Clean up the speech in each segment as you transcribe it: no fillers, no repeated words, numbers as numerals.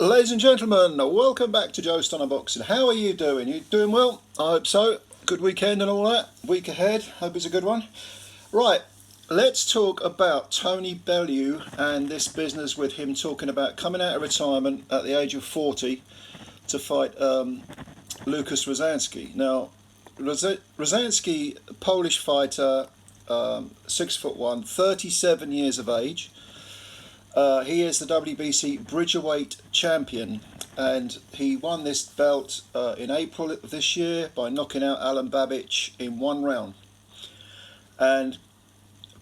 Ladies and gentlemen, welcome back to Joe Stunner Boxing. How are you doing? You doing well? I hope so. Good weekend and all that. Week ahead. Hope it's a good one. Right, let's talk about Tony Bellew and this business with him talking about coming out of retirement at the age of 40 to fight Lukasz Rozanski. Now, Rozanski, Polish fighter, 6'1", 37 years of age. He is the WBC Bridgerweight champion, and he won this belt in April of this year by knocking out Alan Babic in one round. And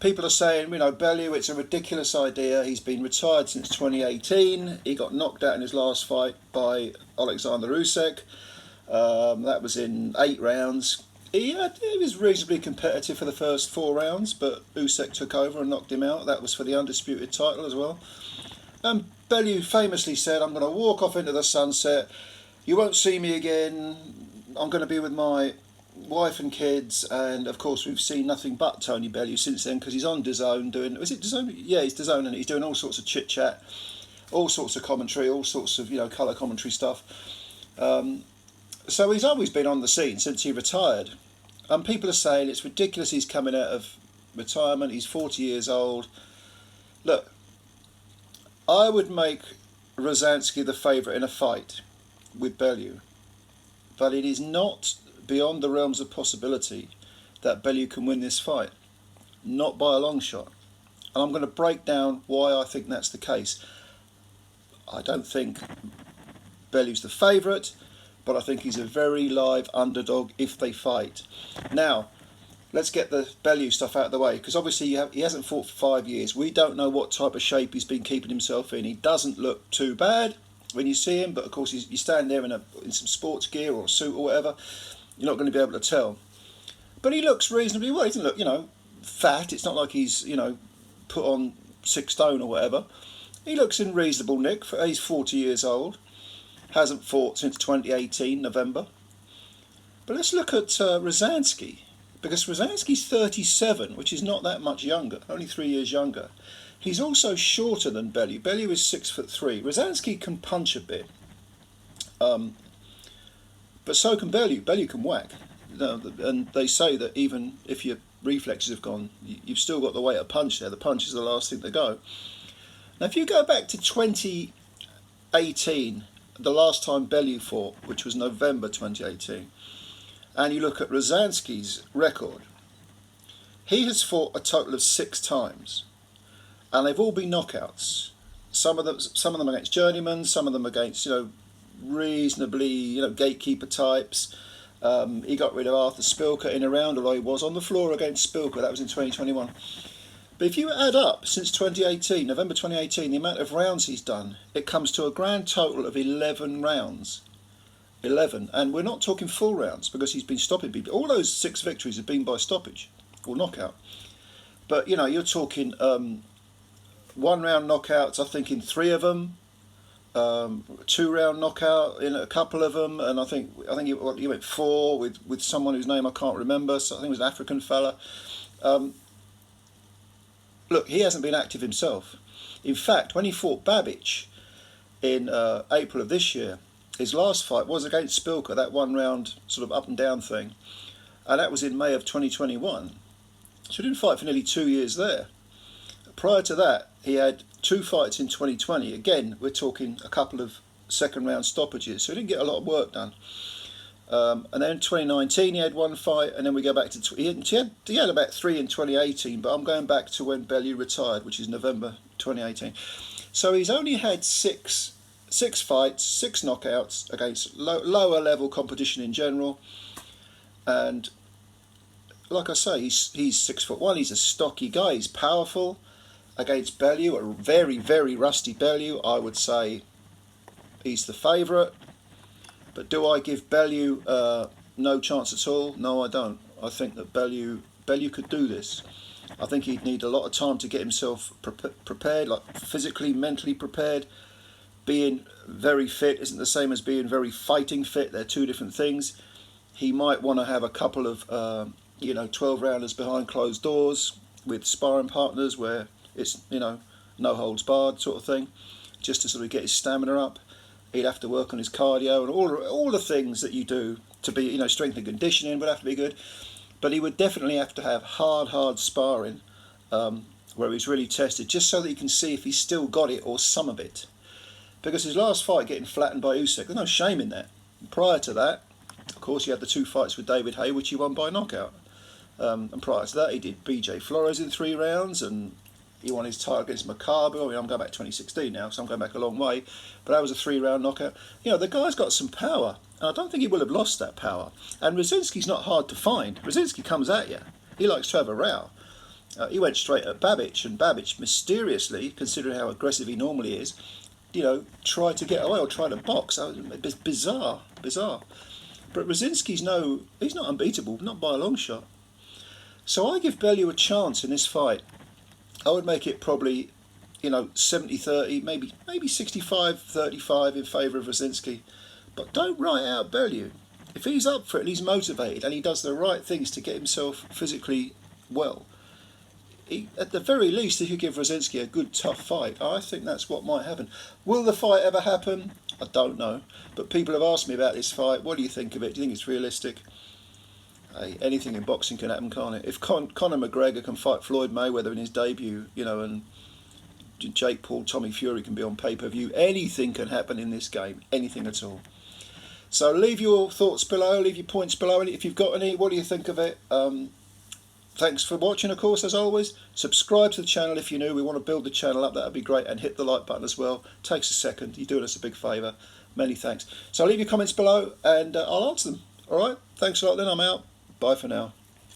people are saying, Bellew, it's a ridiculous idea. He's been retired since 2018. He got knocked out in his last fight by Oleksandr Usyk. That was in 8 rounds. He was reasonably competitive for the first 4 rounds, but Usyk took over and knocked him out. That was for the undisputed title as well. And Bellew famously said, I'm going to walk off into the sunset. You won't see me again. I'm going to be with my wife and kids. And, of course, we've seen nothing but Tony Bellew since then, because he's on DAZN doing... Was it DAZN? Yeah, he's DAZN, and he's doing all sorts of chit-chat, all sorts of commentary, all sorts of, colour commentary stuff. So he's always been on the scene since he retired. And people are saying it's ridiculous he's coming out of retirement. He's 40 years old. Look, I would make Rozanski the favourite in a fight with Bellew. But it is not beyond the realms of possibility that Bellew can win this fight. Not by a long shot. And I'm going to break down why I think that's the case. I don't think Bellew's the favourite, but I think he's a very live underdog if they fight. Now, let's get the Bellew stuff out of the way, because obviously he hasn't fought for 5 years. We don't know what type of shape he's been keeping himself in. He doesn't look too bad when you see him, but of course you stand there in some sports gear or a suit or whatever, you're not going to be able to tell. But he looks reasonably well. He doesn't look, fat. It's not like he's, put on 6 stone or whatever. He looks in reasonable nick. He's 40 years old. Hasn't fought since 2018, November. But let's look at Rozanski, because Rozanski's 37, which is not that much younger, only 3 years younger. He's also shorter than Bellew. Bellew is 6'3". Rozanski can punch a bit, but so can Bellew. Bellew can whack. And they say that even if your reflexes have gone, you've still got the weight of punch there. The punch is the last thing to go. Now, if you go back to 2018, the last time Bellew fought, which was November 2018, and you look at Rozanski's record, he has fought a total of 6 times, and they've all been knockouts. Some of them against journeymen, some of them against reasonably gatekeeper types. He got rid of Arthur Spilker in a round, although he was on the floor against Spilker. That was in 2021. But if you add up since 2018, November 2018, the amount of rounds he's done, it comes to a grand total of 11 rounds. 11. And we're not talking full rounds, because he's been stopping people. All those 6 victories have been by stoppage or knockout. But, you're talking 1-round knockouts, I think, in 3 of them. 2-round knockout in a couple of them. And I think he went 4 with someone whose name I can't remember. So I think it was an African fella. Look, he hasn't been active himself. In fact, when he fought Babic in April of this year, his last fight was against Spilker, that 1-round sort of up and down thing. And that was in May of 2021. So he didn't fight for nearly 2 years there. Prior to that, he had 2 fights in 2020. Again, we're talking a couple of 2nd-round stoppages. So he didn't get a lot of work done. And then in 2019 he had 1 fight, and then we go back to he had about 3 in 2018, but I'm going back to when Bellew retired, which is November 2018. So he's only had six fights, 6 knockouts against lower level competition in general. And like I say, he's 6'1". He's a stocky guy. He's powerful. Against Bellew, a very, very rusty Bellew, I would say he's the favourite. But do I give Bellew no chance at all? No, I don't. I think that Bellew could do this. I think he'd need a lot of time to get himself prepared, like physically, mentally prepared. Being very fit isn't the same as being very fighting fit. They're 2 different things. He might want to have a couple of 12-rounders behind closed doors with sparring partners where it's no holds barred sort of thing, just to sort of get his stamina up. He'd have to work on his cardio and all the things that you do to be, you know, strength and conditioning would have to be good. But he would definitely have to have hard sparring where he's really tested, just so that he can see if he's still got it or some of it. Because his last fight getting flattened by Usyk, there's no shame in that. Prior to that, of course, he had the 2 fights with David Haye, which he won by knockout. And prior to that, he did BJ Flores in 3 rounds, and he won his title against Makabu. I mean, I'm going back to 2016 now, so I'm going back a long way. But that was a 3-round knockout. You know, the guy's got some power, and I don't think he will have lost that power. And Rozanski's not hard to find. Rozanski comes at you. He likes to have a row. He went straight at Babic, and Babic mysteriously, considering how aggressive he normally is, you know, tried to get away or tried to box. It's bizarre. But Rozanski's he's not unbeatable, not by a long shot. So I give Bellew a chance in this fight. I would make it probably, you know, 70-30, maybe 65-35 in favour of Rozanski. But don't write out Bellew. If he's up for it and he's motivated and he does the right things to get himself physically well, at the very least, he could give Rozanski a good, tough fight. I think that's what might happen. Will the fight ever happen? I don't know. But people have asked me about this fight. What do you think of it? Do you think it's realistic? Hey, anything in boxing can happen, can't it? If Conor McGregor can fight Floyd Mayweather in his debut, you know, and Jake Paul, Tommy Fury can be on pay-per-view, anything can happen in this game. Anything at all. So leave your thoughts below, leave your points below. If you've got any, what do you think of it? Thanks for watching, of course, as always. Subscribe to the channel if you're new. We want to build the channel up. That would be great. And hit the like button as well. Takes a second. You're doing us a big favour. Many thanks. So leave your comments below and I'll answer them. All right? Thanks a lot then. I'm out. Bye for now.